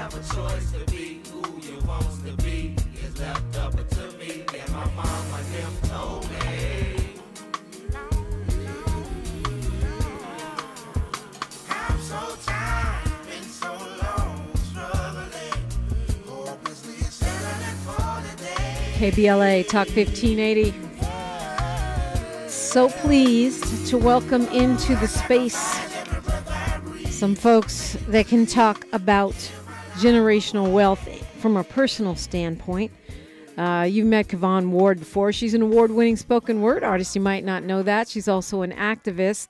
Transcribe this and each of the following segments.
have a choice to be who you want to be. It's left up to me. Yeah, my mama them told me. I'm so tired, been so long, struggling, hopelessly settling for the day. KBLA Talk 1580. So pleased to welcome into the space some folks that can talk about generational wealth from a personal standpoint. You've met Kavon Ward before. She's an award-winning spoken word artist. You might not know that. She's also an activist,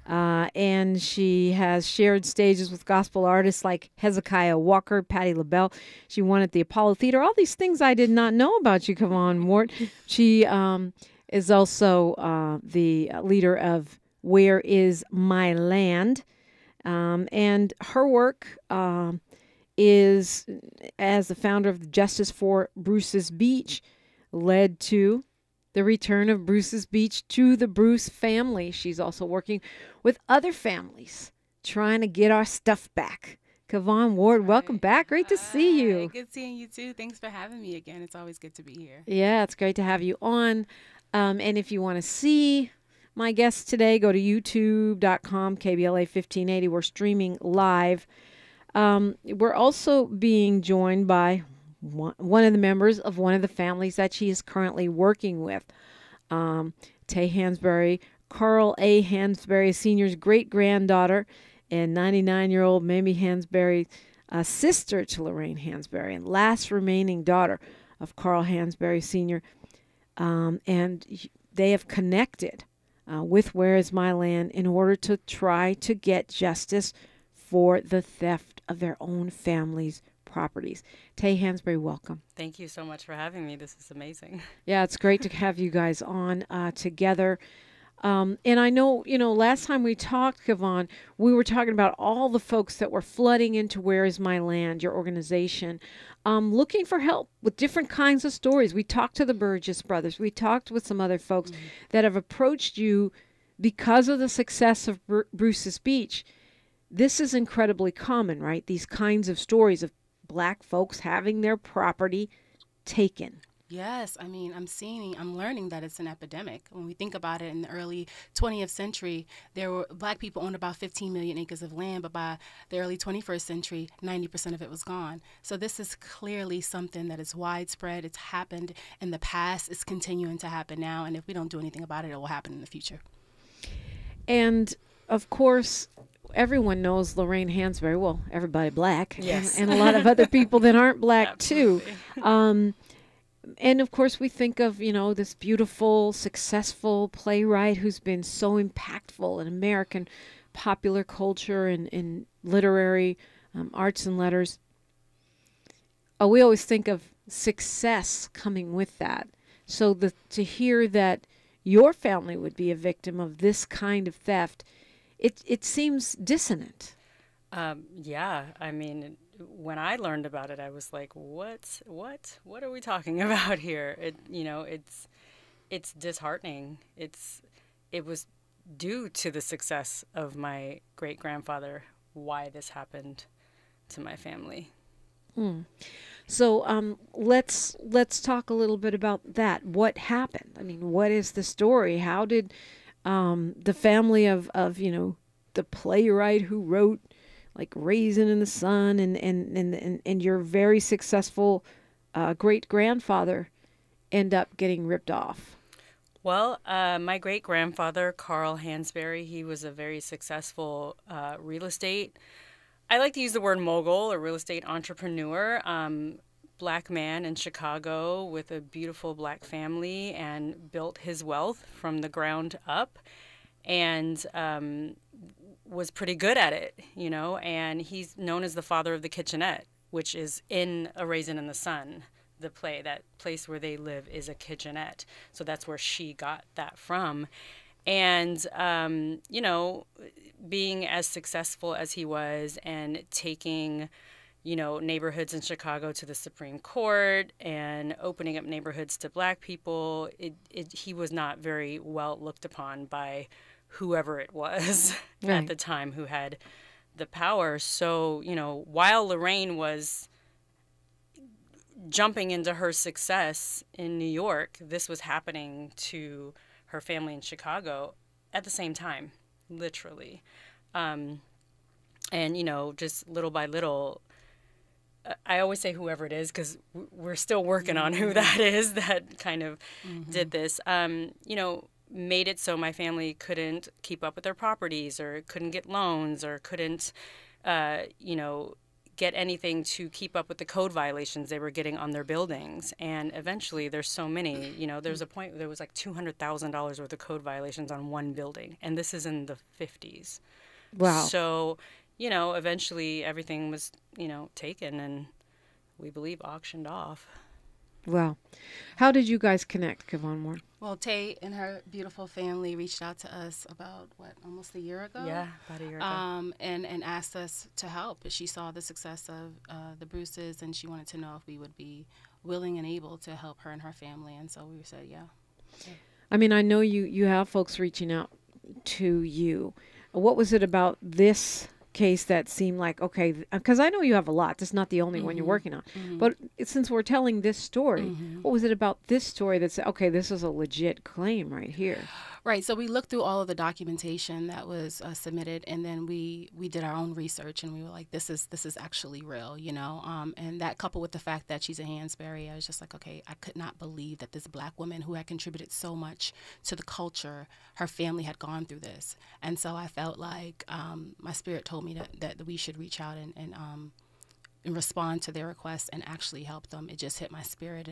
and she has shared stages with gospel artists like Hezekiah Walker, Patti LaBelle. She won at the Apollo Theater. All these things I did not know about you, Kavon Ward. She is also the leader of Where Is My Land? And her work is, as the founder of Justice for Bruce's Beach, led to the return of Bruce's Beach to the Bruce family. She's also working with other families, trying to get our stuff back. Kavon Ward, welcome back. Great to see you. Good seeing you too. Thanks for having me again. It's always good to be here. Yeah, it's great to have you on. And if you want to see my guests today, go to youtube.com, KBLA 1580. We're streaming live. We're also being joined by one of the members of one of the families that she is currently working with. Taye Hansberry, Carl A. Hansberry Sr.'s great-granddaughter, and 99-year-old Mamie Hansberry, sister to Lorraine Hansberry, and last remaining daughter of Carl Hansberry Sr. And they have connected with Where Is My Land in order to try to get justice for the theft of their own family's properties. Taye Hansberry, welcome. Thank you so much for having me. This is amazing. Yeah, it's great to have you guys on together. And I know, last time we talked, Kavon, we were talking about all the folks that were flooding into Where Is My Land, your organization, looking for help with different kinds of stories. We talked to the Burgess brothers. We talked with some other folks that have approached you because of the success of Bruce's Beach. This is incredibly common, right? These kinds of stories of Black folks having their property taken. Yes, I mean, I'm learning that it's an epidemic. When we think about it, in the early 20th century, Black people owned about 15 million acres of land, but by the early 21st century, 90% of it was gone. So this is clearly something that is widespread. It's happened in the past. It's continuing to happen now. And if we don't do anything about it, it will happen in the future. And, of course, everyone knows Lorraine Hansberry. Well, everybody Black. Yes. And a lot of other people that aren't Black, too. Absolutely. And, of course, we think of, this beautiful, successful playwright who's been so impactful in American popular culture and in literary arts and letters. We always think of success coming with that. So to hear that your family would be a victim of this kind of theft, it seems dissonant. Yeah, I mean, when I learned about it, I was like, what are we talking about here? It's disheartening. It was due to the success of my great-grandfather why this happened to my family. So let's talk a little bit about that. What happened? I mean, what is the story? How did the family of the playwright who wrote like Raisin in the Sun and your very successful great-grandfather end up getting ripped off? Well, my great-grandfather, Carl Hansberry, he was a very successful real estate. I like to use the word mogul, or real estate entrepreneur, Black man in Chicago with a beautiful Black family, and built his wealth from the ground up, and was pretty good at it, and he's known as the father of the kitchenette, which is in A Raisin in the Sun. The play, that place where they live is a kitchenette. So that's where she got that from. And, being as successful as he was and taking, neighborhoods in Chicago to the Supreme Court and opening up neighborhoods to Black people, he was not very well looked upon by whoever it was at the time who had the power. So, while Lorraine was jumping into her success in New York, this was happening to her family in Chicago at the same time, literally. And, just little by little, I always say whoever it is, because we're still working on who that is that kind of did this, made it so my family couldn't keep up with their properties or couldn't get loans or couldn't, get anything to keep up with the code violations they were getting on their buildings. And eventually there's so many, there's a point where there was like $200,000 worth of code violations on one building. And this is in the 50s. Wow. So, eventually everything was, taken and we believe auctioned off. Wow. How did you guys connect, Kavon Ward? Well, Taye and her beautiful family reached out to us about, almost a year ago? Yeah, about a year ago. And asked us to help. She saw the success of the Bruces, and she wanted to know if we would be willing and able to help her and her family. And so we said, yeah. I mean, I know you have folks reaching out to you. What was it about this case that seemed like, okay, because I know you have a lot. This is not the only one you're working on. But since we're telling this story, what was it about this story that said, okay, this is a legit claim right here? Right. So we looked through all of the documentation that was submitted, and then we did our own research, and we were like, this is actually real, and that coupled with the fact that she's a Hansberry, I was just like, okay, I could not believe that this Black woman who had contributed so much to the culture, her family had gone through this. And so I felt like my spirit told me that we should reach out and respond to their requests and actually help them. It just hit my spirit,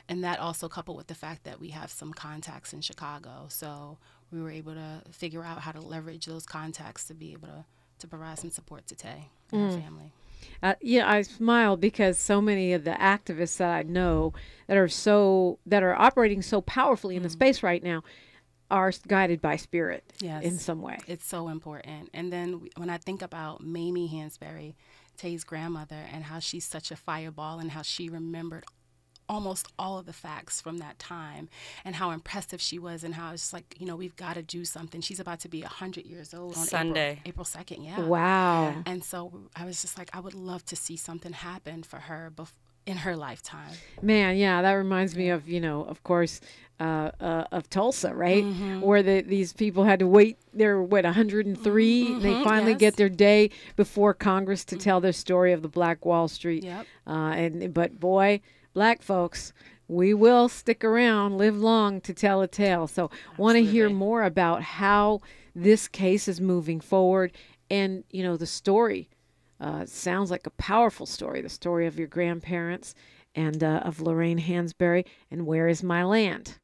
and that also coupled with the fact that we have some contacts in Chicago, so we were able to figure out how to leverage those contacts to be able to provide some support to Taye and her family. I smile because so many of the activists that I know that are operating so powerfully in the space right now are guided by spirit in some way. It's so important. And then when I think about Mamie Hansberry, Taye's grandmother, and how she's such a fireball and how she remembered almost all of the facts from that time and how impressive she was and how it's like, we've got to do something. She's about to be 100 years old on Sunday. April 2nd. Yeah. Wow. And so I was just like, I would love to see something happen for her in her lifetime. Man, yeah, that reminds me of, of course, of Tulsa, right? Where these people had to wait. They're 103. And they finally get their day before Congress to tell their story of the Black Wall Street. Yep. But boy, Black folks, we will stick around, live long to tell a tale. So want to hear more about how this case is moving forward, and the story. Sounds like a powerful story, the story of your grandparents and of Lorraine Hansberry and Where Is My Land?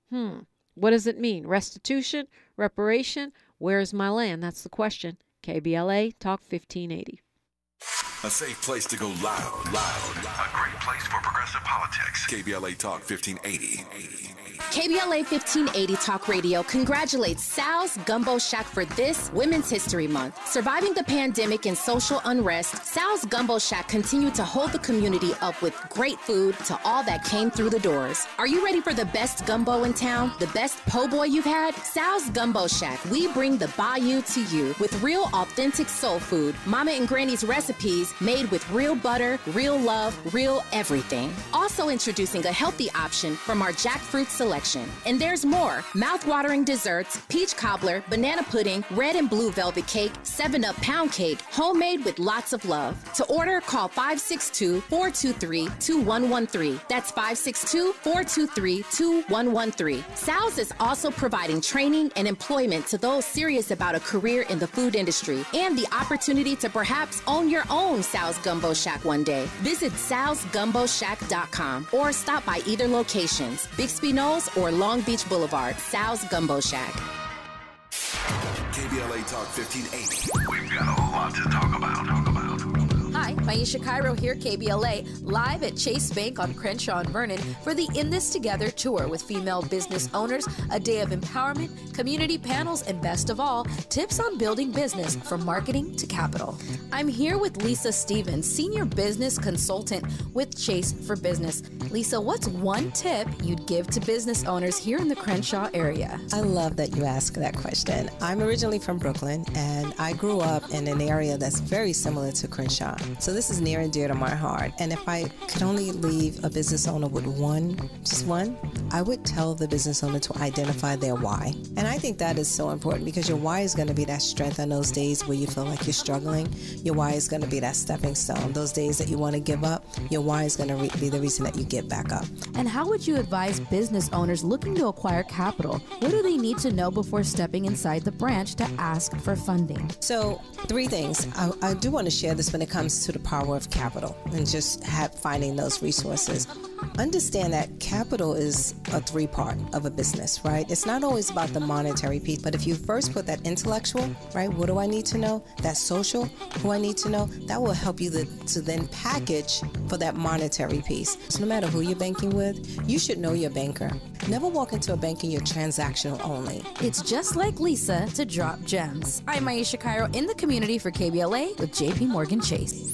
What does it mean? Restitution? Reparation? Where is my land? That's the question. KBLA Talk 1580. A safe place to go loud. A great place for progressive politics. KBLA Talk 1580. KBLA 1580 Talk Radio congratulates Sal's Gumbo Shack for this Women's History Month. Surviving the pandemic and social unrest, Sal's Gumbo Shack continued to hold the community up with great food to all that came through the doors. Are you ready for the best gumbo in town? The best po' boy you've had? Sal's Gumbo Shack. We bring the bayou to you with real authentic soul food. Mama and Granny's recipes made with real butter, real love, real everything. Also introducing a healthy option from our jackfruit selection. And there's more. Mouth-watering desserts, peach cobbler, banana pudding, red and blue velvet cake, 7-Up pound cake, homemade with lots of love. To order, call 562-423-2113. That's 562-423-2113. Sal's is also providing training and employment to those serious about a career in the food industry and the opportunity to perhaps own your own Sal's Gumbo Shack one day. Visit salsgumboshack.com or stop by either locations, Bixby Knolls or Long Beach Boulevard. Sal's Gumbo Shack. KBLA Talk 1580. We've got a lot to talk about. Hi, my Maisha Cairo here, KBLA, live at Chase Bank on Crenshaw and Vernon for the In This Together tour with female business owners, a day of empowerment, community panels, and best of all, tips on building business from marketing to capital. I'm here with Lisa Stevens, Senior Business Consultant with Chase for Business. Lisa, what's one tip you'd give to business owners here in the Crenshaw area? I love that you asked that question. I'm originally from Brooklyn, and I grew up in an area that's very similar to Crenshaw. So this is near and dear to my heart. And if I could only leave a business owner with just one, I would tell the business owner to identify their why. And I think that is so important because your why is going to be that strength on those days where you feel like you're struggling. Your why is going to be that stepping stone. Those days that you want to give up, your why is going to be the reason that you get back up. And how would you advise business owners looking to acquire capital? What do they need to know before stepping inside the branch to ask for funding? So 3 things. I do want to share this when it comes to the power of capital and just finding those resources. Understand that capital is a 3-part of a business, right? It's not always about the monetary piece, but if you first put that intellectual, right, what do I need to know? That social, who I need to know, that will help you to then package for that monetary piece. So no matter who you're banking with, you should know your banker. Never walk into a bank and you're transactional only. It's just like Lisa to drop gems. I'm Maisha Cairo in the community for KBLA with JP Morgan Chase.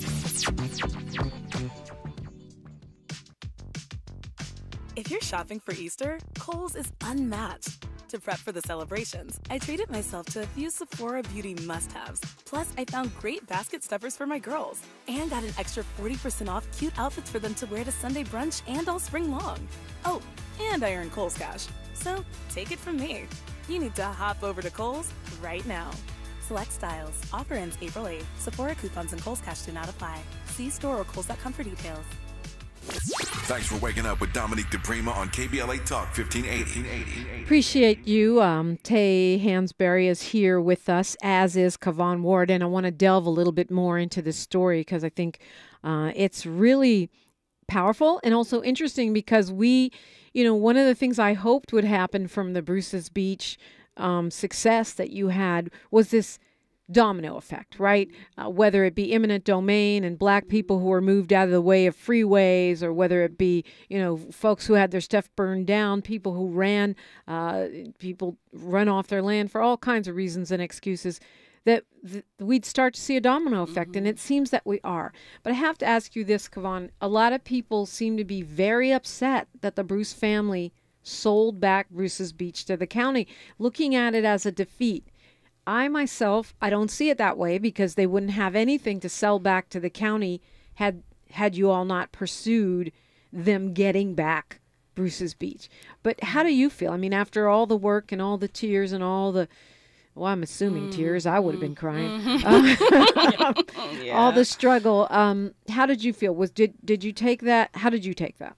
If you're shopping for Easter, Kohl's is unmatched. To prep for the celebrations, I treated myself to a few Sephora beauty must-haves. Plus, I found great basket stuffers for my girls and got an extra 40% off cute outfits for them to wear to Sunday brunch and all spring long. Oh, and I earned Kohl's Cash. So, take it from me. You need to hop over to Kohl's right now. Select styles. Offer ends April 8th. Sephora coupons and Kohl's Cash do not apply. See store or Kohl's.com for details. Thanks for waking up with Dominique DiPrima on KBLA Talk 1580. Appreciate you. Taye Hansberry is here with us, as is Kavon Ward, and I want to delve a little bit more into this story because I think it's really powerful and also interesting because one of the things I hoped would happen from the Bruce's Beach success that you had was this domino effect, right? Whether it be eminent domain and black people who are moved out of the way of freeways, or whether it be, folks who had their stuff burned down, people who people run off their land for all kinds of reasons and excuses, that we'd start to see a domino effect. And it seems that we are. But I have to ask you this, Kavon. A lot of people seem to be very upset that the Bruce family sold back Bruce's Beach to the county, looking at it as a defeat. I myself, I don't see it that way because they wouldn't have anything to sell back to the county had you all not pursued them getting back Bruce's Beach. But how do you feel? I mean, after all the work and all the tears and all the, well, I'm assuming tears, I would have been crying. All the struggle. How did you feel? Did you take that? How did you take that?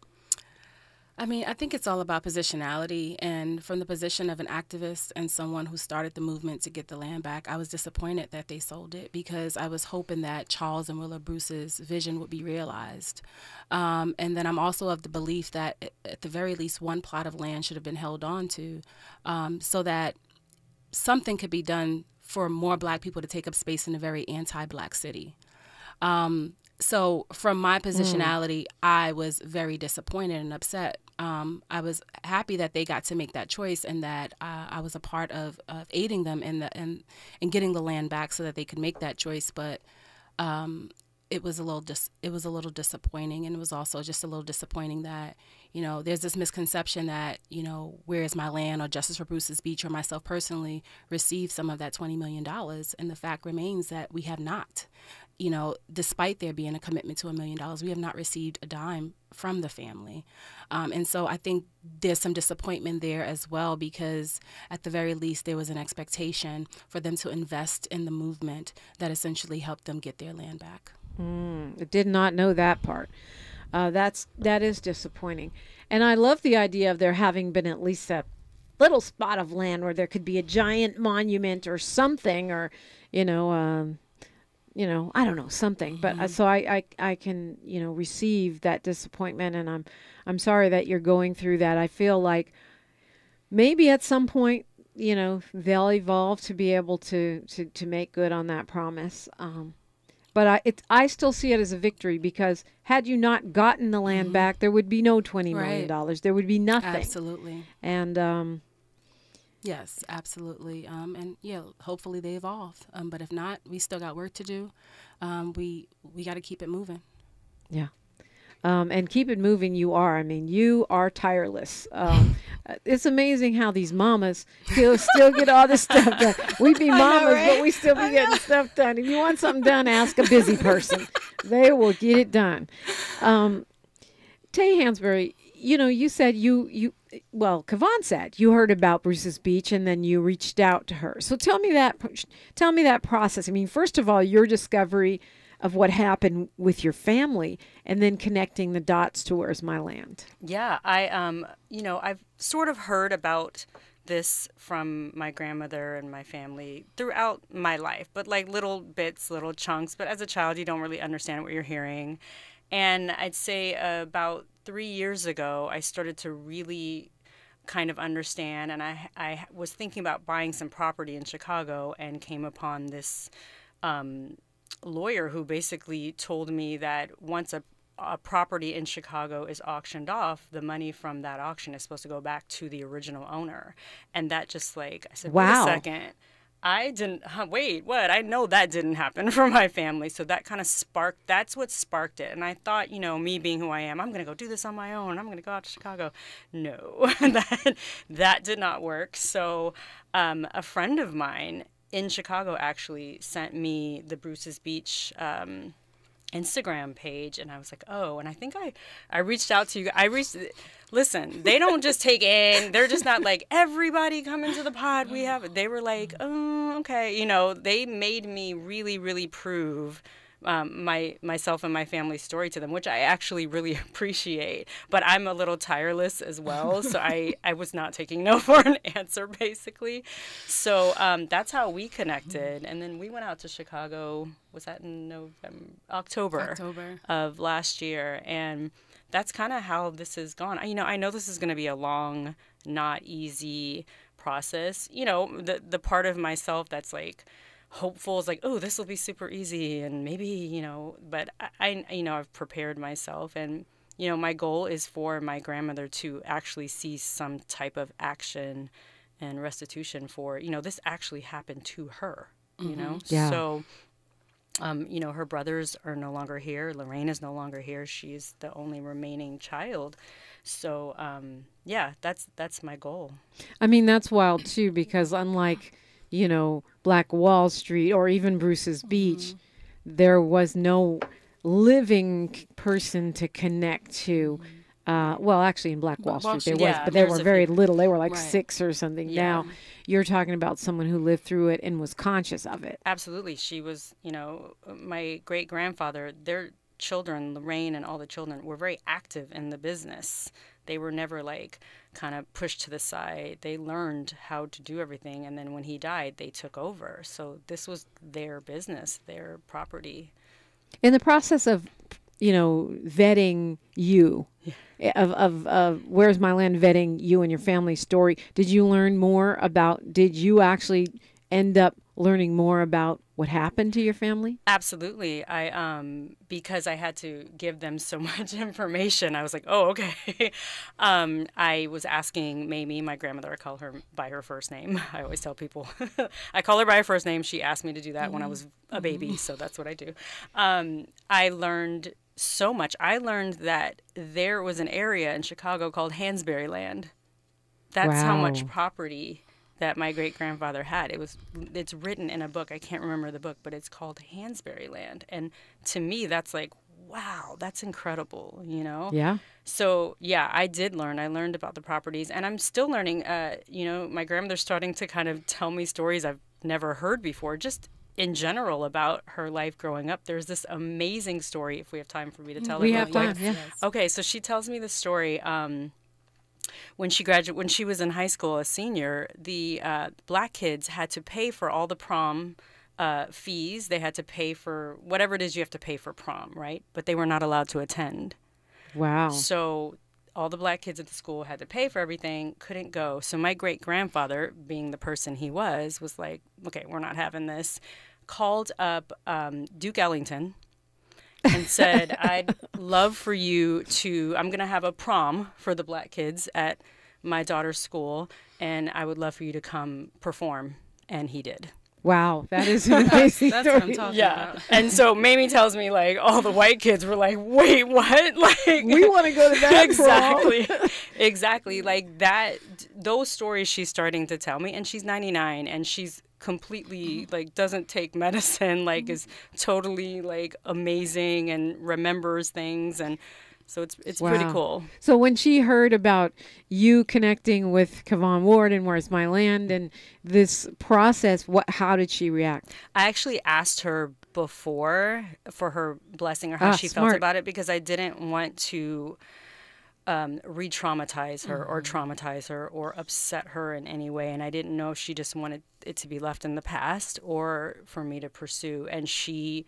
I mean, I think it's all about positionality. And from the position of an activist and someone who started the movement to get the land back, I was disappointed that they sold it because I was hoping that Charles and Willa Bruce's vision would be realized. And then I'm also of the belief that at the very least one plot of land should have been held on to so that something could be done for more black people to take up space in a very anti-black city. So from my positionality, I was very disappointed and upset. I was happy that they got to make that choice and that I was a part of aiding them in getting the land back so that they could make that choice. But it was a little disappointing, and it was also just a little disappointing that there's this misconception that where is my land, or Justice for Bruce's Beach, or myself personally received some of that $20 million, and the fact remains that we have not. Despite there being a commitment to $1 million, we have not received a dime from the family. And so I think there's some disappointment there as well, because at the very least there was an expectation for them to invest in the movement that essentially helped them get their land back. I did not know that part. That is disappointing. And I love the idea of there having been at least a little spot of land where there could be a giant monument or something, or, I don't know, something. But so I can, receive that disappointment, and I'm sorry that you're going through that. I feel like maybe at some point, they'll evolve to be able to make good on that promise. But I still see it as a victory, because had you not gotten the land back, there would be no $20 million. There would be nothing. Absolutely. And yes, absolutely. And yeah, hopefully they evolve. But if not, we still got work to do. We got to keep it moving. Yeah. And keep it moving. You are. I mean, you are tireless. It's amazing how these mamas still get all this stuff done. We be mamas, but we still be getting stuff done. If you want something done, ask a busy person. They will get it done. Taye Hansberry, you said well, Kavon said you heard about Bruce's Beach and then you reached out to her. So tell me that process. I mean, first of all, your discovery of what happened with your family, and then connecting the dots to Where's My Land. Yeah, I've sort of heard about this from my grandmother and my family throughout my life, but like little bits, little chunks. But as a child, you don't really understand what you're hearing. And I'd say about 3 years ago, I started to really kind of understand. And I was thinking about buying some property in Chicago and came upon this lawyer who basically told me that once a property in Chicago is auctioned off, the money from that auction is supposed to go back to the original owner. And that just I said, wow. Wait a second. I didn't, wait, what? I know that didn't happen for my family. So that kind of that's what sparked it. And I thought, me being who I am, I'm going to go do this on my own. I'm going to go out to Chicago. No, that did not work. So a friend of mine in Chicago actually sent me the Bruce's Beach Instagram page, and I was like, oh, and I think I reached out to you. Listen, they don't just take in, they're just not like, everybody come into the pod, they were like, oh, okay. They made me really, really prove myself and my family's story to them, which I actually really appreciate. But I'm a little tireless as well, so I was not taking no for an answer, basically. So that's how we connected. And then we went out to Chicago, was that in October of last year. And that's kind of how this has gone. I know this is going to be a long, not easy process. The part of myself that's like, hopeful is like, oh, this will be super easy, and maybe, but I've prepared myself, and, my goal is for my grandmother to actually see some type of action and restitution for, this actually happened to her, Yeah. So, her brothers are no longer here. Lorraine is no longer here. She's the only remaining child. So, yeah, that's my goal. I mean, that's wild too, because unlike Black Wall Street or even Bruce's Beach, there was no living person to connect to. Well, actually, in Black Wall Street there was, but they were very little. They were like 6 or something. Yeah. Now, you're talking about someone who lived through it and was conscious of it. Absolutely. She was, my great-grandfather, their children, Lorraine and all the children, were very active in the business. They were never kind of pushed to the side. They learned how to do everything. And then when he died, they took over. So this was their business, their property. In the process of, vetting you, of Where's My Land, vetting you and your family's story, did you actually end up learning more about what happened to your family? Absolutely. Because I had to give them so much information, I was like, oh, okay. I was asking Mamie, my grandmother, I call her by her first name. I always tell people, I call her by her first name. She asked me to do that when I was a baby, so that's what I do. I learned so much. I learned that there was an area in Chicago called Hansberry land. That's how much property that my great-grandfather had. It's written in a book. I can't remember the book, but it's called Hansberry land. And to me, that's like, wow, that's incredible, Yeah. So, yeah, I did learn. I learned about the properties, and I'm still learning. My grandmother's starting to kind of tell me stories I've never heard before, just in general about her life growing up. There's this amazing story, if we have time for me to tell it. We have time, yeah. Okay, so she tells me the story. When she was in high school, a senior, the black kids had to pay for all the prom fees. They had to pay for whatever it is you have to pay for prom, right? But they were not allowed to attend. Wow. So all the black kids at the school had to pay for everything, couldn't go. So my great-grandfather, being the person he was like, okay, we're not having this. called up Duke Ellington and said, I'd love for you to, I'm going to have a prom for the black kids at my daughter's school, and I would love for you to come perform. And he did. Wow, that is an amazing That's story. what I'm talking Yeah. about. And so Mamie tells me, like, all the white kids were like, wait, what? Like, We want to go to that exactly. Exactly. Like that, those stories she's starting to tell me. And she's 99 and she's completely, like, doesn't take medicine, like, is totally, like, amazing and remembers things. And so it's pretty Wow. cool. So when she heard about you connecting with Kavon Ward and Where's My Land and this process, how did she react? I actually asked her before for her blessing or how she felt smart. about it, because I didn't want to re-traumatize her or traumatize her or upset her in any way. And I didn't know if she just wanted it to be left in the past or for me to pursue. And she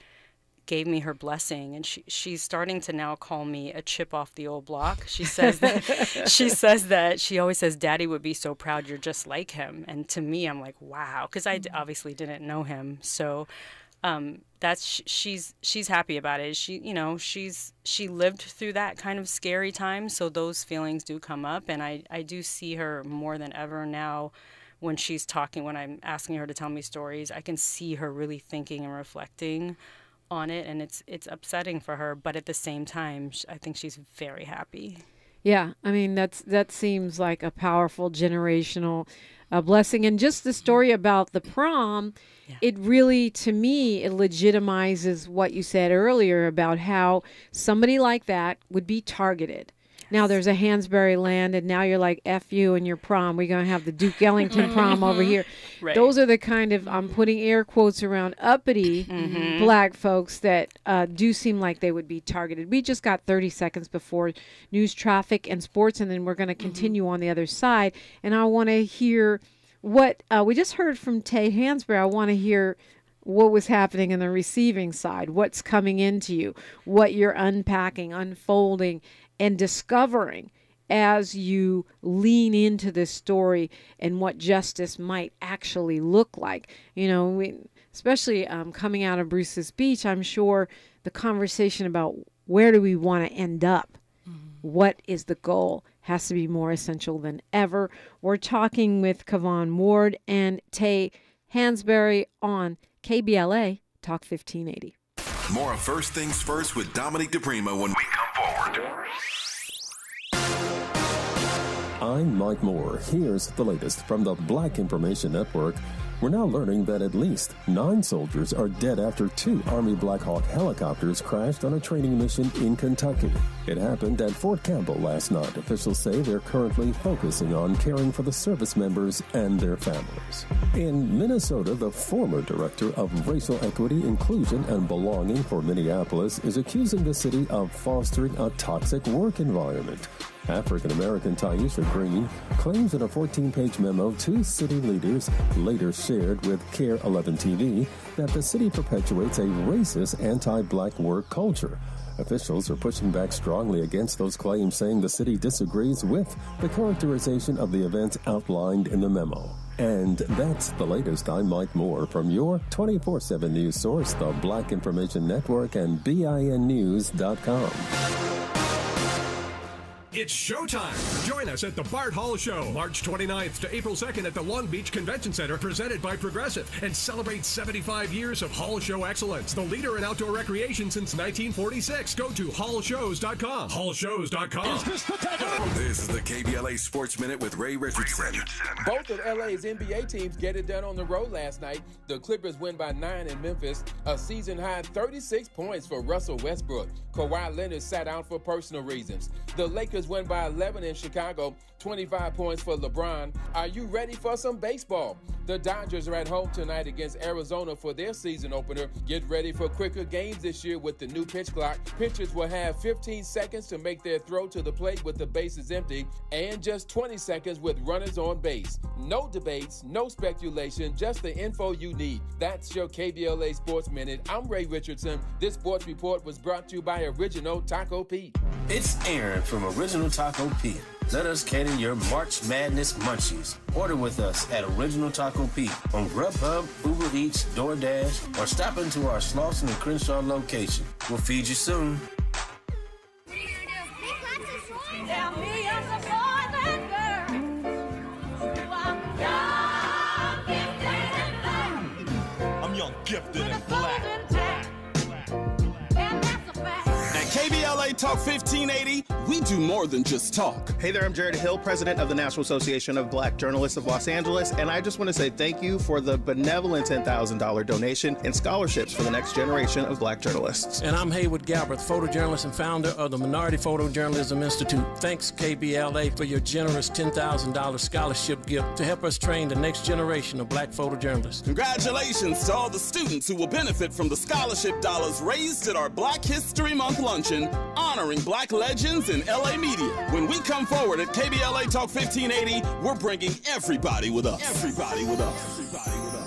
gave me her blessing, and she's starting to now call me a chip off the old block. She says that she always says, Daddy would be so proud you're just like him. And to me, I'm like, wow, because I obviously didn't know him. So that's she's happy about it. She lived through that kind of scary time, so those feelings do come up, and I do see her more than ever now. When she's talking, when I'm asking her to tell me stories, I can see her really thinking and reflecting on it, and it's upsetting for her, but at the same time, I think she's very happy. Yeah, I mean, that seems like a powerful generational blessing. And just the story about the prom, it really, to me, it legitimizes what you said earlier about how somebody like that would be targeted. Now there's a Hansberry land, and now you're like, F you and your prom. We're going to have the Duke Ellington prom over here. Right. Those are the kind of, I'm putting air quotes around, uppity black folks that do seem like they would be targeted. We just got 30 seconds before news, traffic, and sports, and then we're going to continue on the other side. And I want to hear what, we just heard from Taye Hansberry. I want to hear what was happening in the receiving side, what's coming into you, what you're unpacking, unfolding, and discovering as you lean into this story and what justice might actually look like. You know, especially coming out of Bruce's speech, I'm sure the conversation about where do we want to end up, what is the goal, has to be more essential than ever. We're talking with Kavon Ward and Taye Hansberry on KBLA Talk 1580. More of First Things First with Dominique DiPrima when we come forward. I'm Mike Moore. Here's the latest from the Black Information Network. We're now learning that at least 9 soldiers are dead after 2 Army Black Hawk helicopters crashed on a training mission in Kentucky. It happened at Fort Campbell last night. Officials say they're currently focusing on caring for the service members and their families. In Minnesota, the former director of Racial Equity, Inclusion, and Belonging for Minneapolis is accusing the city of fostering a toxic work environment. African-American Taisha Green claims in a 14-page memo 2 city leaders later shared with Care 11 TV that the city perpetuates a racist anti-black work culture. Officials are pushing back strongly against those claims, saying the city disagrees with the characterization of the events outlined in the memo. And that's the latest. I'm Mike Moore from your 24/7 news source, the Black Information Network and BINnews.com. It's showtime. Join us at the Bart Hall Show, March 29th to April 2nd at the Long Beach Convention Center, presented by Progressive, and celebrate 75 years of Hall Show excellence, the leader in outdoor recreation since 1946. Go to hallshows.com. Hallshows.com. This is the KBLA Sports Minute with Ray Richardson. Both of LA's NBA teams get it done on the road last night. The Clippers win by 9 in Memphis, a season-high 36 points for Russell Westbrook. Kawhi Leonard sat out for personal reasons. The Lakers win by 11 in Chicago, 25 points for LeBron. Are you ready for some baseball? The Dodgers are at home tonight against Arizona for their season opener. Get ready for quicker games this year with the new pitch clock. Pitchers will have 15 seconds to make their throw to the plate with the bases empty, and just 20 seconds with runners on base. No debates, no speculation, just the info you need. That's your KBLA Sports Minute. I'm Ray Richardson. This sports report was brought to you by Original Taco Pete. It's Aaron from Original Taco Pete. Let us cater your March Madness munchies. Order with us at Original Taco Pete on Grubhub, Uber Eats, DoorDash, or stop into our Slauson and Crenshaw location. We'll feed you soon. I'm young, gifted, and black. KBLA Talk 1580, we do more than just talk. Hey there, I'm Jared Hill, president of the National Association of Black Journalists of Los Angeles, and I just want to say thank you for the benevolent $10,000 donation in scholarships for the next generation of black journalists. And I'm Haywood Galbraith, photojournalist and founder of the Minority Photojournalism Institute. Thanks, KBLA, for your generous $10,000 scholarship gift to help us train the next generation of black photojournalists. Congratulations to all the students who will benefit from the scholarship dollars raised at our Black History Month luncheon, honoring black legends in LA media. When we come forward at KBLA Talk 1580, we're bringing everybody with us. Everybody with us. Everybody with us.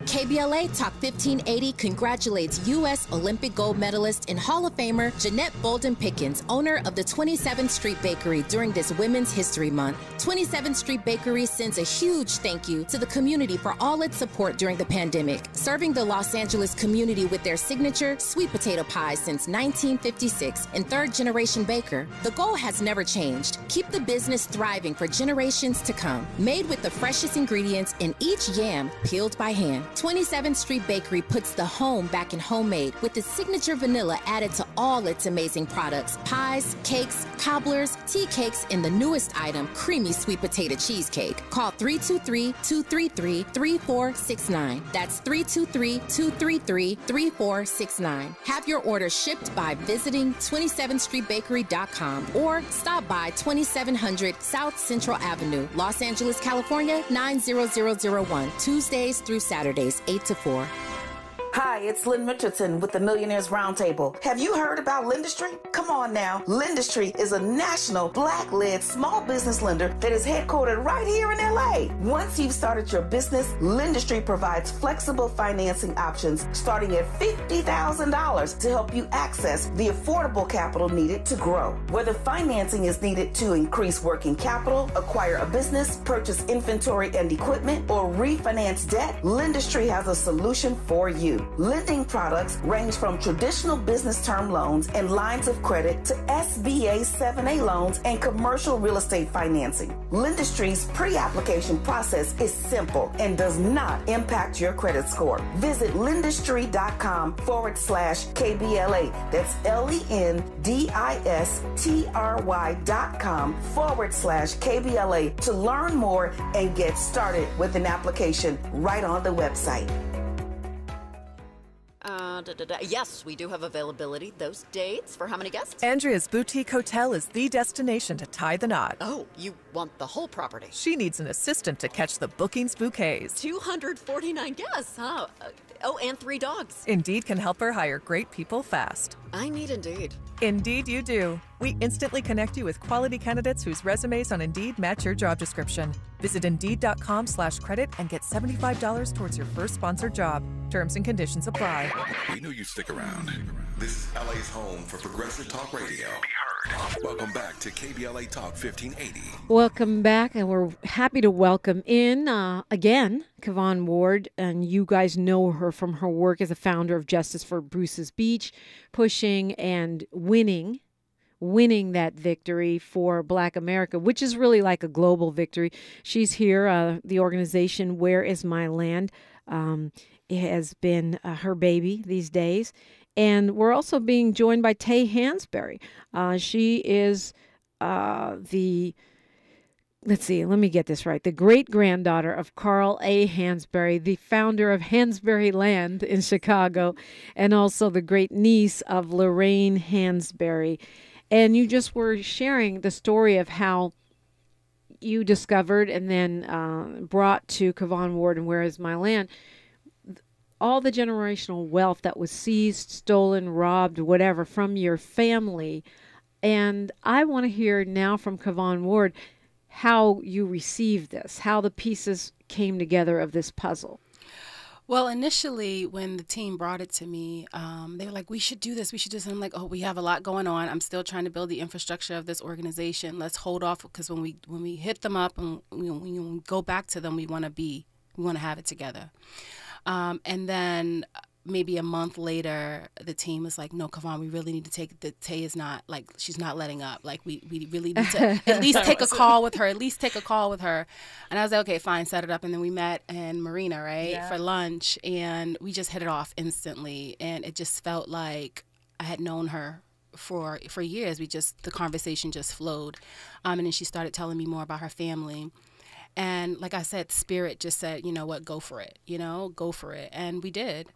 KBLA Talk 1580 congratulates U.S. Olympic gold medalist and Hall of Famer Jeanette Bolden Pickens, owner of the 27th Street Bakery, during this Women's History Month. 27th Street Bakery sends a huge thank you to the community for all its support during the pandemic, serving the Los Angeles community with their signature sweet potato pies since 1956 and third-generation baker. The goal has never changed. Keep the business thriving for generations to come. Made with the freshest ingredients in each yam peeled by hand. 27th Street Bakery puts the home back in homemade with its signature vanilla added to all its amazing products. Pies, cakes, cobblers, tea cakes, and the newest item, creamy sweet potato cheesecake. Call 323-233-3469. That's 323-233-3469. Have your order shipped by visiting 27thstreetbakery.com or stop by 2700 South Central Avenue, Los Angeles, California, 90001, Tuesdays through Saturdays, 8 to 4. Hi, it's Lynn Richardson with the Millionaires Roundtable. Have you heard about Lendistry? Come on now. Lendistry is a national black-led small business lender that is headquartered right here in LA. Once you've started your business, Lendistry provides flexible financing options starting at $50,000 to help you access the affordable capital needed to grow. Whether financing is needed to increase working capital, acquire a business, purchase inventory and equipment, or refinance debt, Lendistry has a solution for you. Lending products range from traditional business term loans and lines of credit to SBA 7A loans and commercial real estate financing. Lendistry's pre-application process is simple and does not impact your credit score. Visit lendistry.com/KBLA. That's LENDISTRY.com/KBLA to learn more and get started with an application right on the website. Yes, we do have availability. Those dates for how many guests? Andrea's Boutique Hotel is the destination to tie the knot. Oh, you want the whole property? She needs an assistant to catch the bookings bouquets. 249 guests, huh? Oh, and 3 dogs. Indeed can help her hire great people fast. I need Indeed. Indeed you do. We instantly connect you with quality candidates whose resumes on Indeed match your job description. Visit Indeed.com/credit and get $75 towards your first sponsored job. Terms and conditions apply. We knew you'd stick around. This is LA's home for progressive talk radio. Welcome back to KBLA Talk 1580. Welcome back, and we're happy to welcome in, again, Kavon Ward, and you guys know her from her work as a founder of Justice for Bruce's Beach, pushing and winning that victory for Black America, which is really like a global victory. She's here, the organization Where Is My Land? It has been her baby these days. And we're also being joined by Taye Hansberry. She is let me get this right, the great-granddaughter of Carl A. Hansberry, the founder of Hansberry Land in Chicago, and also the great-niece of Lorraine Hansberry. And you just were sharing the story of how you discovered and then brought to Kavon Ward and Where Is My Land all the generational wealth that was seized, stolen, robbed, whatever, from your family. And I want to hear now from Kavon Ward how you received this, how the pieces came together of this puzzle. Well, initially, when the team brought it to me, they were like, we should do this. We should do this. And I'm like, oh, we have a lot going on. I'm still trying to build the infrastructure of this organization. Let's hold off, because when we hit them up and when we go back to them, we want to have it together. And then maybe a month later, the team was like, no, Kavon, we really need to take the Taye is not, like, she's not letting up. Like, we really need to at least take a call with her, And I was like, okay, fine, set it up. And then we met in Marina, right, for lunch. And we just hit it off instantly. And it just felt like I had known her for years. The conversation just flowed. And then she started telling me more about her family. And like I said, Spirit just said, you know what, go for it, go for it. And we did.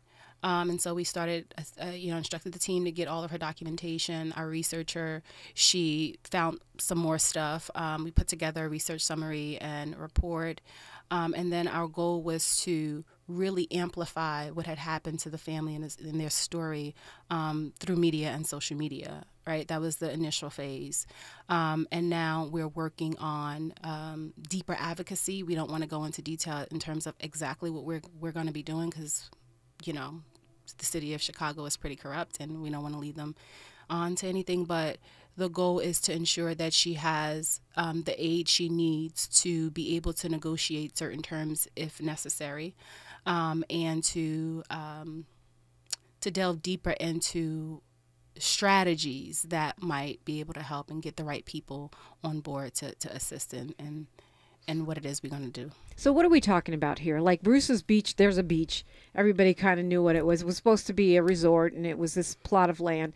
And so we started, instructed the team to get all of her documentation. Our researcher, she found some more stuff. We put together a research summary and report. And then our goal was to really amplify what had happened to the family and their story through media and social media, right? That was the initial phase. And now we're working on deeper advocacy. We don't want to go into detail in terms of exactly what we're going to be doing, because the city of Chicago is pretty corrupt and we don't want to lead them on to anything. But the goal is to ensure that she has the aid she needs to be able to negotiate certain terms if necessary, and to delve deeper into strategies that might be able to help and get the right people on board to assist in what it is we're going to do. So what are we talking about here? Like Bruce's Beach, there's a beach. Everybody kind of knew what it was. It was supposed to be a resort, and it was this plot of land.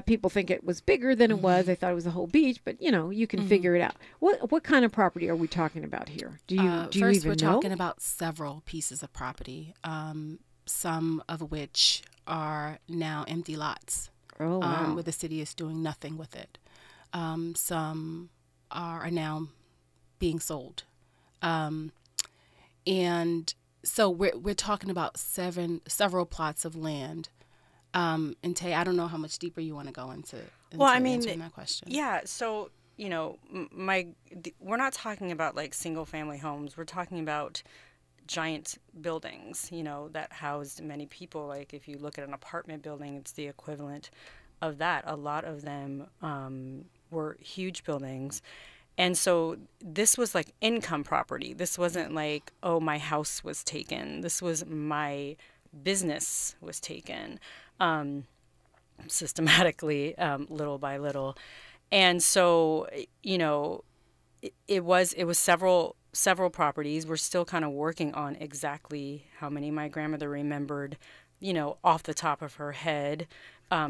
People think it was bigger than it was. They thought it was a whole beach, but you can figure it out. What kind of property are we talking about here? Do you first, even know? We're talking about several pieces of property, some of which are now empty lots. Oh, wow. Where the city is doing nothing with it. Some are now being sold. And so we're talking about several plots of land. And Taye, I don't know how much deeper you want to go into answering that question. Yeah. So, we're not talking about like single family homes. We're talking about giant buildings, that housed many people. Like if you look at an apartment building, it's the equivalent of that. A lot of them were huge buildings. And so this was like income property. This wasn't like, oh, my house was taken. This was my business was taken systematically, little by little. And so, it was several properties. We're still kind of working on exactly how many my grandmother remembered, off the top of her head,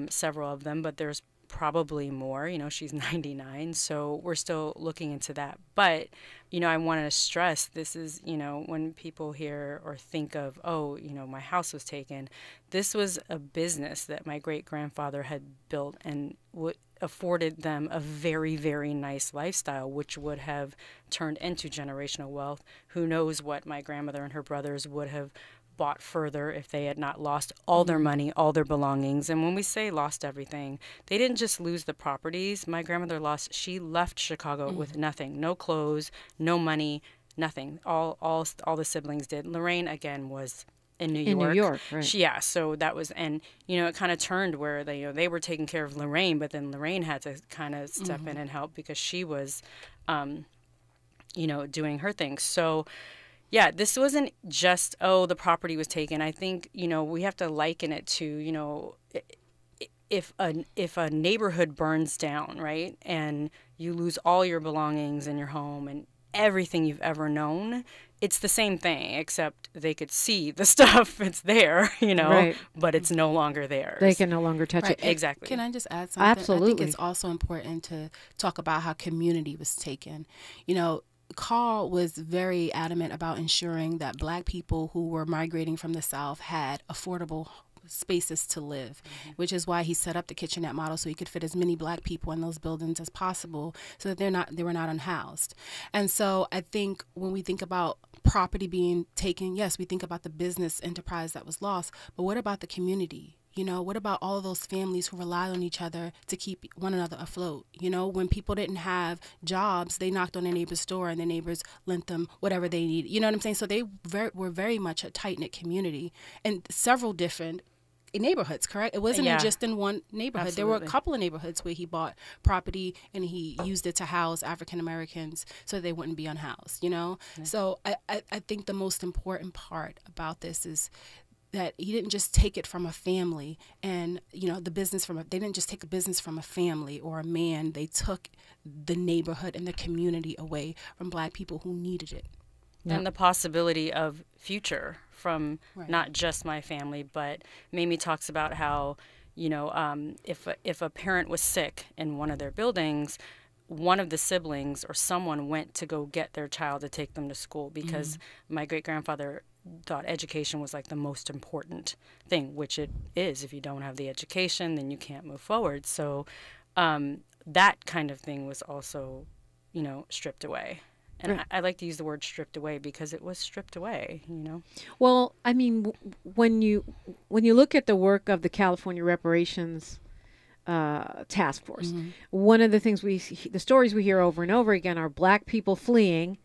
several of them, but there's probably more. She's 99, so we're still looking into that. But, I want to stress this is, when people hear or think of, oh, my house was taken, this was a business that my great-grandfather had built and afforded them a very, very nice lifestyle, which would have turned into generational wealth. Who knows what my grandmother and her brothers would have bought further if they had not lost all their money, all their belongings. And when we say lost everything, they didn't just lose the properties. My grandmother she left Chicago with nothing, no clothes, no money, nothing. All the siblings did. Lorraine, again, was in New York. In New York, right. So that was, and, it kind of turned where they were taking care of Lorraine, but then Lorraine had to kind of step in and help because she was, doing her thing. So, yeah, this wasn't just, oh, the property was taken. I think, we have to liken it to, if a neighborhood burns down, right, and you lose all your belongings in your home and everything you've ever known, it's the same thing, except they could see the stuff. It's there, right. But it's no longer theirs. They can no longer touch it. Exactly. Can I just add something? Absolutely. I think it's also important to talk about how community was taken. Carl was very adamant about ensuring that Black people who were migrating from the South had affordable spaces to live, which is why he set up the kitchenette model so he could fit as many Black people in those buildings as possible so that they were not unhoused. And so I think when we think about property being taken, yes, we think about the business enterprise that was lost, but what about the community? You know, what about all of those families who relied on each other to keep one another afloat? You know, when people didn't have jobs, they knocked on their neighbor's door and the neighbors lent them whatever they needed. You know what I'm saying? So they were very much a tight-knit community and several different neighborhoods, correct? It wasn't just in one neighborhood. Absolutely. There were a couple of neighborhoods where he bought property and he used it to house African Americans so they wouldn't be unhoused, you know? Yeah. So I think the most important part about this is that he didn't just take it from a family and, you know, they didn't just take a business from a family or a man. They took the neighborhood and the community away from Black people who needed it. And the possibility of future from not just my family, but Mamie talks about how, you know, if a parent was sick in one of their buildings, one of the siblings or someone went to go get their child to take them to school because my great-grandfather thought education was like the most important thing, which it is. If you don't have the education, then you can't move forward. So that kind of thing was also, you know, stripped away. And I like to use the word stripped away because it was stripped away, you know. Well, I mean, when you look at the work of the California Reparations Task Force, one of the things the stories we hear over and over again are Black people fleeing,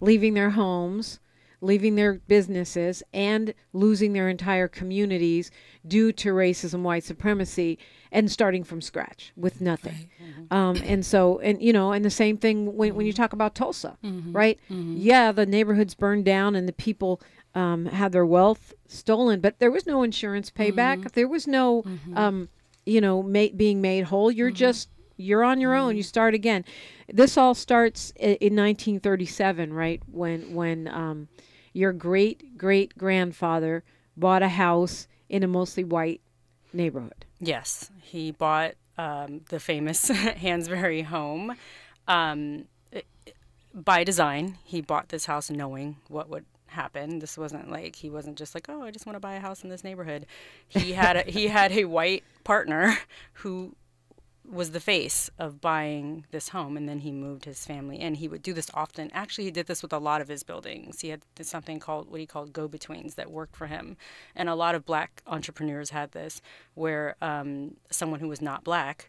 leaving their homes, leaving their businesses, and losing their entire communities due to racism, white supremacy, and starting from scratch with nothing. Right. And you know, and the same thing when you talk about Tulsa, right? Yeah, the neighborhoods burned down and the people had their wealth stolen, but there was no insurance payback. There was no, you know, being made whole. You're on your own. You start again. This all starts in 1937, right? When your great-great-grandfather bought a house in a mostly white neighborhood. Yes, he bought the famous Hansberry home. By design, he bought this house knowing what would happen. This wasn't like, he wasn't just like, oh, I just want to buy a house in this neighborhood. He had a white partner who was the face of buying this home, and then he moved his family in. He would do this often. Actually, he did this with a lot of his buildings. He had something called what he called go-betweens that worked for him, and a lot of Black entrepreneurs had this, where someone who was not Black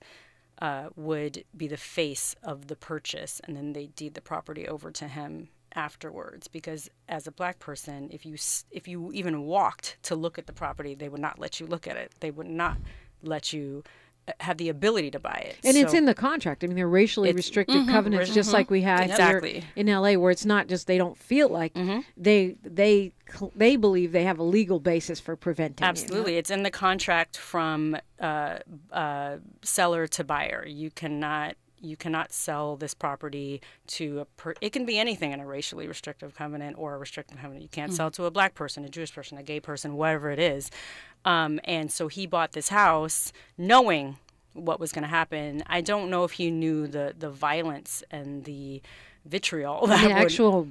would be the face of the purchase, and then they deed the property over to him afterwards. Because as a Black person, if you even walked to look at the property, they would not let you look at it. They would not let you have the ability to buy it. And so it's in the contract. I mean, they're racially restricted covenants, just like we have here in LA, where it's not just they don't feel like they believe they have a legal basis for preventing. Absolutely. It. It's in the contract from seller to buyer. You cannot sell this property to it can be anything in a racially restrictive covenant or a restrictive covenant. You can't sell to a Black person, a Jewish person, a gay person, whatever it is. And so he bought this house knowing what was going to happen. I don't know if he knew the violence and the vitriol that actual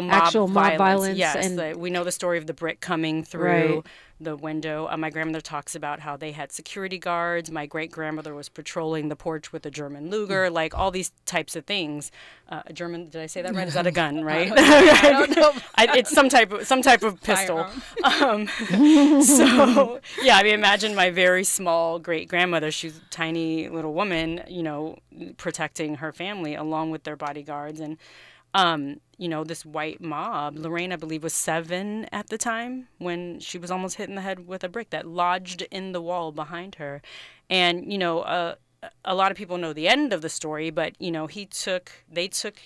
mob violence. Yes, we know the story of the brick coming through the window. My grandmother talks about how they had security guards. My great-grandmother was patrolling the porch with a German Luger, like all these types of things. A German, did I say that right? Is that a gun, right? I don't know. It's some type of pistol. So yeah, I mean, imagine my very small great-grandmother. She's a tiny little woman, you know, protecting her family along with their bodyguards. And you know, this white mob. Lorraine, I believe, was 7 at the time when she was almost hit in the head with a brick that lodged in the wall behind her. And, you know, a lot of people know the end of the story, but, you know, they took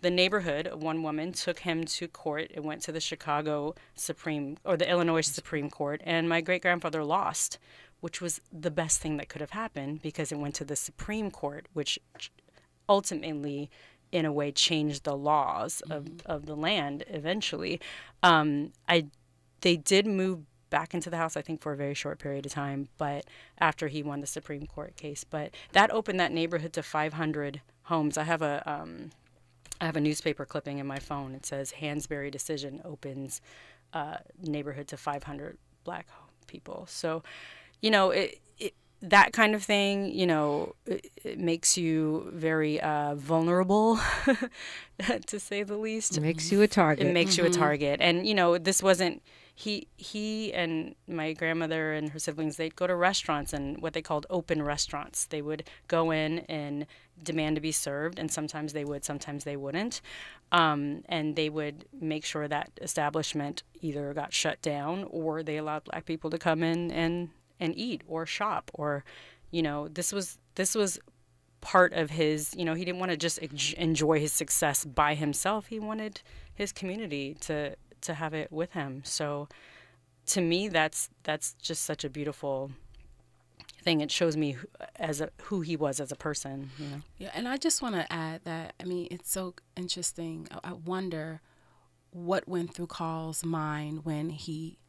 the neighborhood. One woman took him to court. It went to the the Illinois Supreme Court, and my great-grandfather lost, which was the best thing that could have happened because it went to the Supreme Court, which ultimately, in a way, changed the laws of the land eventually. They did move back into the house, I think, for a very short period of time, but after he won the Supreme Court case. But that opened that neighborhood to 500 homes. I have a newspaper clipping in my phone. It says, Hansberry decision opens neighborhood to 500 Black people. So, you know, that kind of thing, it makes you very vulnerable, to say the least. It makes you a target. It makes you a target. And, this wasn't, he and my grandmother and her siblings, they'd go to restaurants, and what they called open restaurants. They would go in and demand to be served, and sometimes they would, sometimes they wouldn't. And they would make sure that establishment either got shut down or they allowed Black people to come in and eat or shop, or this was part of his, he didn't want to just enjoy his success by himself. He wanted his community to have it with him. So to me, that's just such a beautiful thing. It shows me who he was as a person. Yeah, and I just want to add that, it's so interesting. I wonder what went through Carl's mind when he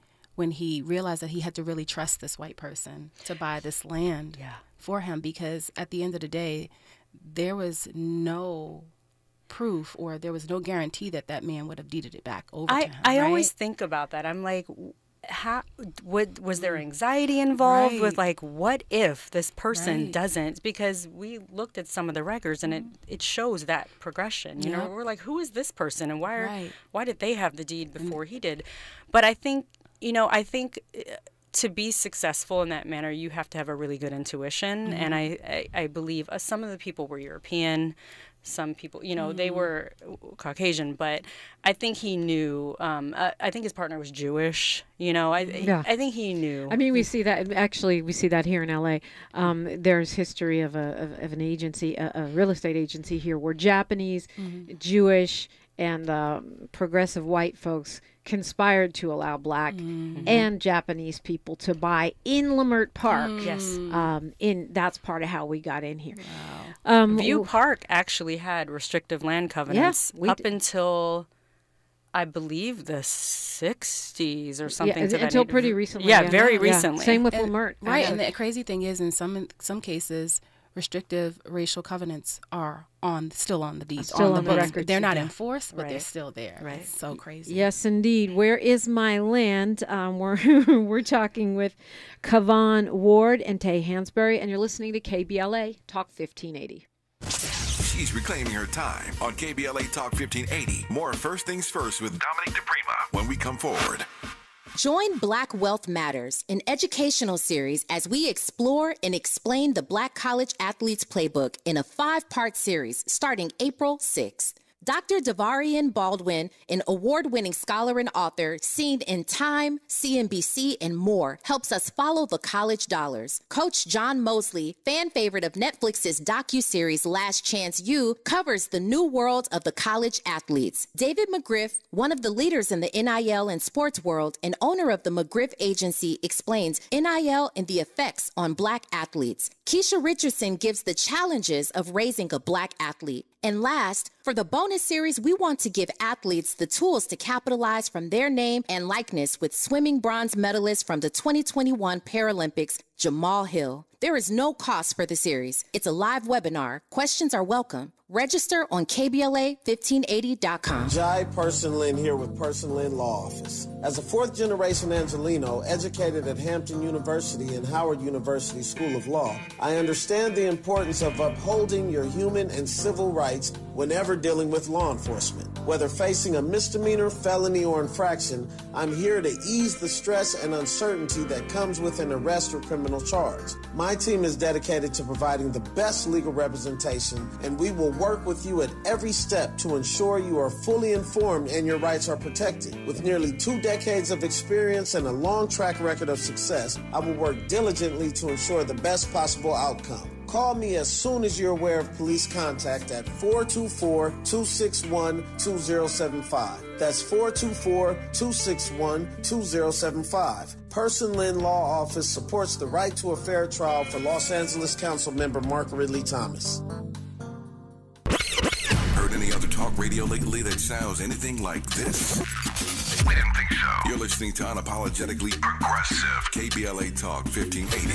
realized that he had to really trust this white person to buy this land for him, because at the end of the day, there was no proof or there was no guarantee that man would have deeded it back over to him. I always think about that. I'm like, was there anxiety involved with, like, what if this person doesn't? Because we looked at some of the records and it shows that progression. We're like, who is this person and why did they have the deed before he did? But I think to be successful in that manner, you have to have a really good intuition. And I believe some of the people were European. Some people, they were Caucasian, but I think he knew. I think his partner was Jewish. I think he knew. We see that. Actually, we see that here in LA. There's history of an agency, a real estate agency here, where Japanese, Jewish, and progressive white folks conspired to allow Black and Japanese people to buy in Leimert Park. Yes. That's part of how we got in here. Wow. View Park actually had restrictive land covenants up until, I believe, the 60s or something. Until pretty recently. Yeah, very recently. Same with Leimert. Right, and the crazy thing is, in some cases, restrictive racial covenants are still on the deeds, still on the records. They're not enforced, but they're still there. Right. It's so crazy. Yes, indeed. Where is my land? We're talking with Kavon Ward and Taye Hansberry, and you're listening to KBLA Talk 1580. She's reclaiming her time on KBLA Talk 1580. More First Things First with Dominique DiPrima when we come forward. Join Black Wealth Matters, an educational series as we explore and explain the Black College Athletes Playbook in a 5-part series starting April 6th. Dr. Davarian Baldwin, an award-winning scholar and author, seen in Time, CNBC, and more, helps us follow the college dollars. Coach John Mosley, fan favorite of Netflix's docuseries Last Chance U, covers the new world of the college athletes. David McGriff, one of the leaders in the NIL and sports world and owner of the McGriff Agency, explains NIL and the effects on Black athletes. Keisha Richardson gives the challenges of raising a Black athlete. And last, for the bonus series, we want to give athletes the tools to capitalize from their name and likeness with swimming bronze medalist from the 2021 Paralympics, Jamal Hill. There is no cost for the series. It's a live webinar. Questions are welcome. Register on KBLA1580.com. Jai Person Lynn here with Person Lynn Law Office. As a fourth-generation Angelino, educated at Hampton University and Howard University School of Law, I understand the importance of upholding your human and civil rights whenever dealing with law enforcement. Whether facing a misdemeanor, felony, or infraction, I'm here to ease the stress and uncertainty that comes with an arrest or criminal charge. My team is dedicated to providing the best legal representation, and we will work with you at every step to ensure you are fully informed and your rights are protected. With nearly 2 decades of experience and a long track record of success, I will work diligently to ensure the best possible outcome. Call me as soon as you're aware of police contact at 424-261-2075. That's 424-261-2075. Person Lynn Law Office supports the right to a fair trial for Los Angeles Council member Margaret Lee Thomas. Heard any other talk radio lately that sounds anything like this? We didn't think so. You're listening to Unapologetically Progressive KBLA Talk 1580.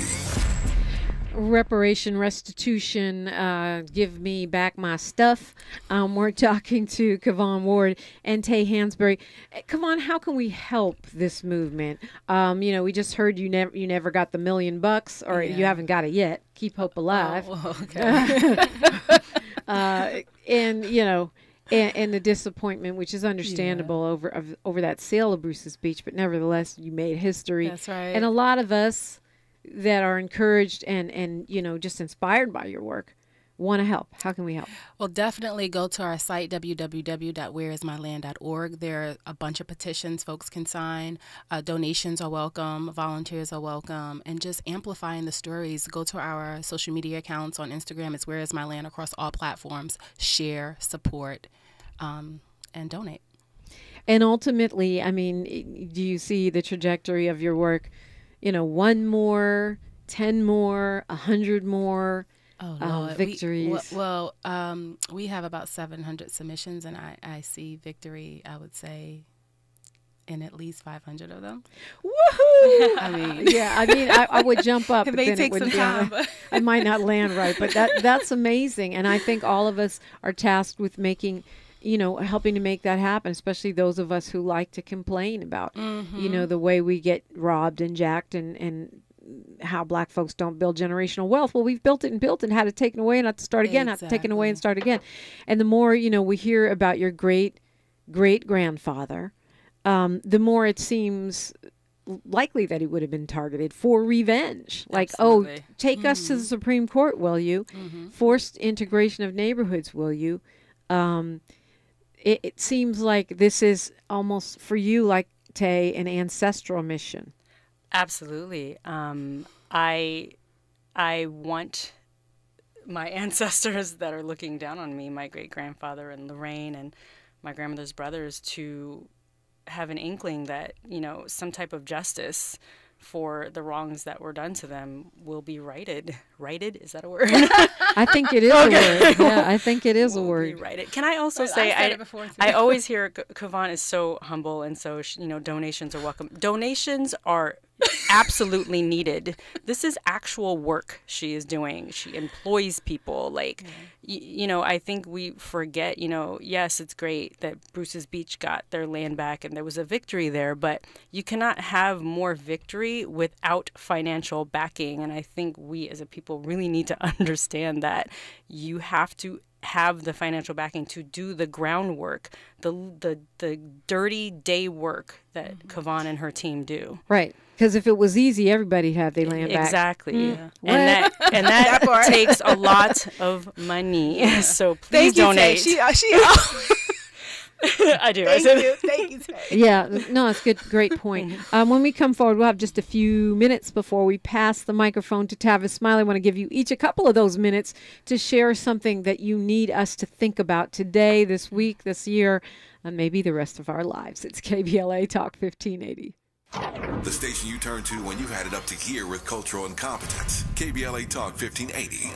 restitution, give me back my stuff. We're talking to Kavon Ward and Taye Hansberry. Kavon, how can we help this movement? We just heard you never got the $1 million, or you haven't got it yet. Keep hope alive. Oh, okay. And the disappointment, which is understandable over that sale of Bruce's Beach, but nevertheless, you made history. That's right. And a lot of us that are encouraged and just inspired by your work want to help. How can we help? Well, definitely go to our site, www.whereismyland.org. There are a bunch of petitions folks can sign. Donations are welcome. Volunteers are welcome. And just amplifying the stories. Go to our social media accounts on Instagram. It's Where Is My Land across all platforms. Share, support, and donate. And ultimately, I mean, do you see the trajectory of your work? 1 more, 10 more, 100 more victories. We have about 700 submissions, and I see victory, I would say, in at least 500 of them. Woohoo! I would jump up. It may take some time. I might not land right, but that's amazing. And I think all of us are tasked with making, helping to make that happen, especially those of us who like to complain about, the way we get robbed and jacked and how Black folks don't build generational wealth. Well, we've built it and had it taken away and had to start again, had to taken away and start again. And the more, we hear about your great-grandfather, the more it seems likely that he would have been targeted for revenge. Like, Absolutely. Take us to the Supreme Court, will you? Forced integration of neighborhoods, will you? It seems like this is almost, for you, like, Taye, an ancestral mission. Absolutely. I want my ancestors that are looking down on me, my great-grandfather and Lorraine and my grandmother's brothers, to have an inkling that, some type of justice for the wrongs that were done to them will be righted. Righted? Is that a word? I think it is a word. Yeah, I think it is a word. Righted. Can I also say, I always hear Kavon is so humble, and so, donations are welcome. Donations are absolutely needed. This is actual work she is doing. She employs people. Like, I think we forget, yes, it's great that Bruce's Beach got their land back and there was a victory there, but you cannot have more victory without financial backing. And I think we as a people really need to understand that you have to have the financial backing to do the groundwork, the dirty day work that Kavon and her team do. Right. Because if it was easy, everybody'd have their land back. Exactly. Yeah. And that takes a lot of money. Yeah. So please donate. She I do. Thank you, Taye. Yeah, no, it's good. Great point. When we come forward, we'll have just a few minutes before we pass the microphone to Tavis Smiley. I want to give you each a couple of those minutes to share something that you need us to think about today, this week, this year, and maybe the rest of our lives. It's KBLA Talk 1580. The station you turn to when you've had it up to here with cultural incompetence. KBLA Talk 1580.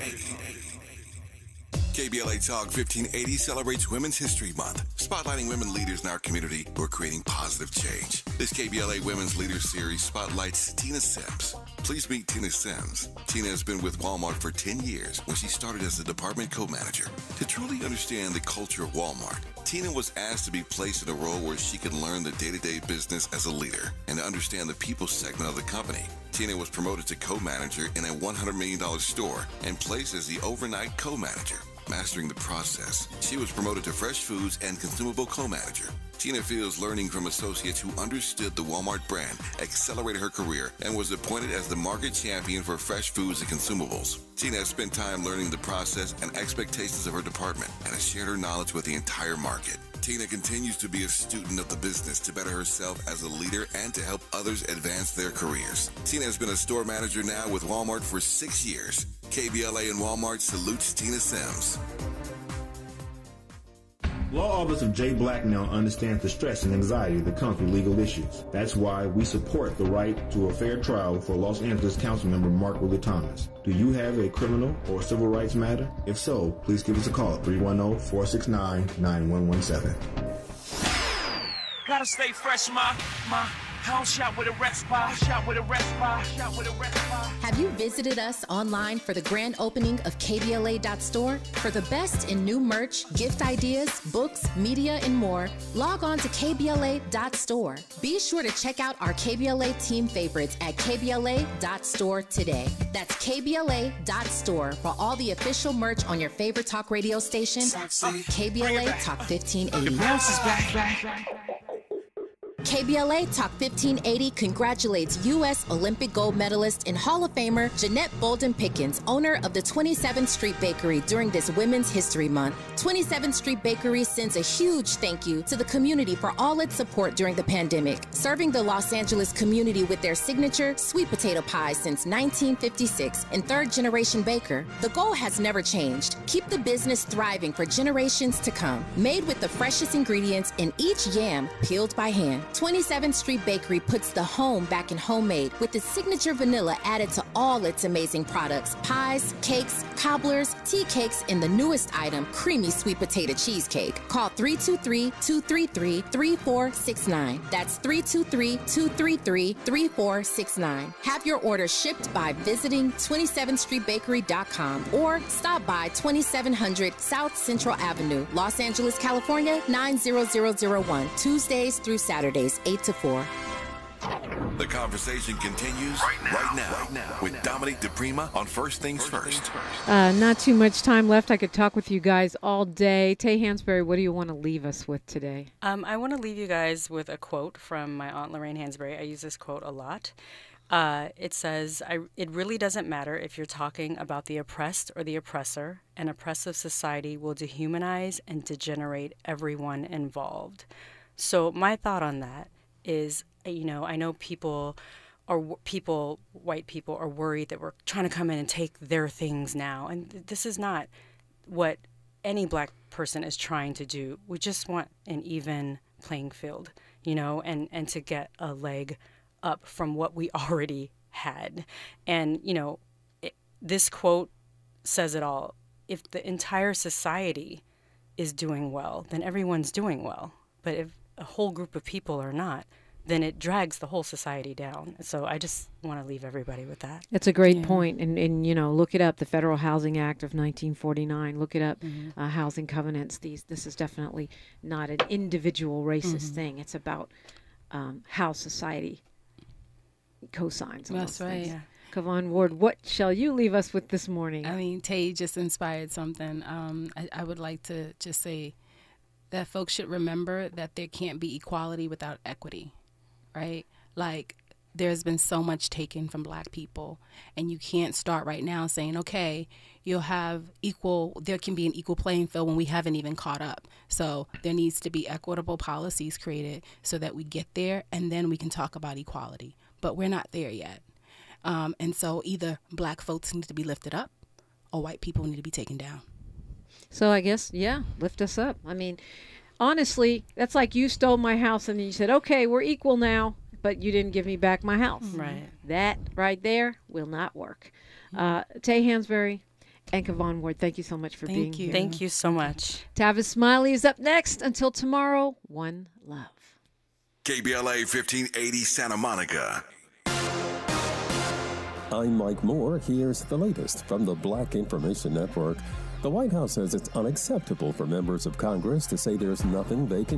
KBLA Talk 1580 celebrates Women's History Month, spotlighting women leaders in our community who are creating positive change. This KBLA Women's Leaders Series spotlights Tina Sims. Please meet Tina Sims. Tina has been with Walmart for 10 years when she started as the department co-manager. To truly understand the culture of Walmart, Tina was asked to be placed in a role where she could learn the day-to-day business as a leader and to understand the people segment of the company. Tina was promoted to co-manager in a $100 million store and placed as the overnight co-manager. Mastering the process, she was promoted to fresh foods and consumable co-manager. Tina feels learning from associates who understood the Walmart brand accelerated her career and was appointed as the market champion for fresh foods and consumables. Tina has spent time learning the process and expectations of her department and has shared her knowledge with the entire market. Tina continues to be a student of the business to better herself as a leader and to help others advance their careers. Tina has been a store manager now with Walmart for 6 years. KBLA and Walmart salutes Tina Sims. Law Office of Jay Blacknell understands the stress and anxiety that comes with legal issues. That's why we support the right to a fair trial for Los Angeles Councilmember Mark Willie Thomas. Do you have a criminal or civil rights matter? If so, please give us a call at 310-469-9117. Gotta stay fresh, ma. House shot with a rest bar, shot with a rest bar, shot with a rest bar. Have you visited us online for the grand opening of KBLA.store? For the best in new merch, gift ideas, books, media, and more, log on to KBLA.store. Be sure to check out our KBLA team favorites at KBLA.store today. That's KBLA.store for all the official merch on your favorite talk radio station, KBLA Talk 1580. KBLA Talk 1580 congratulates U.S. Olympic gold medalist and Hall of Famer Jeanette Bolden Pickens, owner of the 27th Street Bakery, during this Women's History Month. 27th Street Bakery sends a huge thank you to the community for all its support during the pandemic, serving the Los Angeles community with their signature sweet potato pie since 1956 and third-generation baker. The goal has never changed. Keep the business thriving for generations to come. Made with the freshest ingredients and each yam peeled by hand. 27th Street Bakery puts the home back in homemade with its signature vanilla added to all its amazing products. Pies, cakes, cobblers, tea cakes, and the newest item, creamy sweet potato cheesecake. Call 323-233-3469. That's 323-233-3469. Have your order shipped by visiting 27thstreetbakery.com or stop by 2700 South Central Avenue, Los Angeles, California, 90001, Tuesdays through Saturdays, 8 to 4. The conversation continues right now with Dominique DiPrima on First Things First. Not too much time left. I could talk with you guys all day. Taye Hansberry, what do you want to leave us with today? I want to leave you guys with a quote from my aunt Lorraine Hansberry. I use this quote a lot. It says, it really doesn't matter if you're talking about the oppressed or the oppressor. An oppressive society will dehumanize and degenerate everyone involved. So my thought on that is, you know, I know white people are worried that we're trying to come in and take their things now. And this is not what any black person is trying to do. We just want an even playing field, you know, and to get a leg up from what we already had. And, you know, this quote says it all. If the entire society is doing well, then everyone's doing well. But if a whole group of people are not, then it drags the whole society down. So I just want to leave everybody with that. That's a great point. And, you know, look it up, the Federal Housing Act of 1949. Look it up, housing covenants. This is definitely not an individual racist thing. It's about how society cosigns on those things. Yeah. Kavon Ward, what shall you leave us with this morning? I mean, Taye just inspired something. I would like to just say that folks should remember that there can't be equality without equity, right? Like, there's been so much taken from black people, and you can't start right now saying, okay, there can be an equal playing field when we haven't even caught up. So there needs to be equitable policies created so that we get there, and then we can talk about equality. But we're not there yet. And so either black folks need to be lifted up or white people need to be taken down. So I guess, lift us up. I mean, honestly, that's like you stole my house and then you said, okay, we're equal now, but you didn't give me back my house. Right. That right there will not work. Taye Hansberry and Kavon Ward, thank you so much for being here. Thank you so much. Tavis Smiley is up next. Until tomorrow, one love. KBLA 1580 Santa Monica. I'm Mike Moore. Here's the latest from the Black Information Network. The White House says it's unacceptable for members of Congress to say there's nothing they can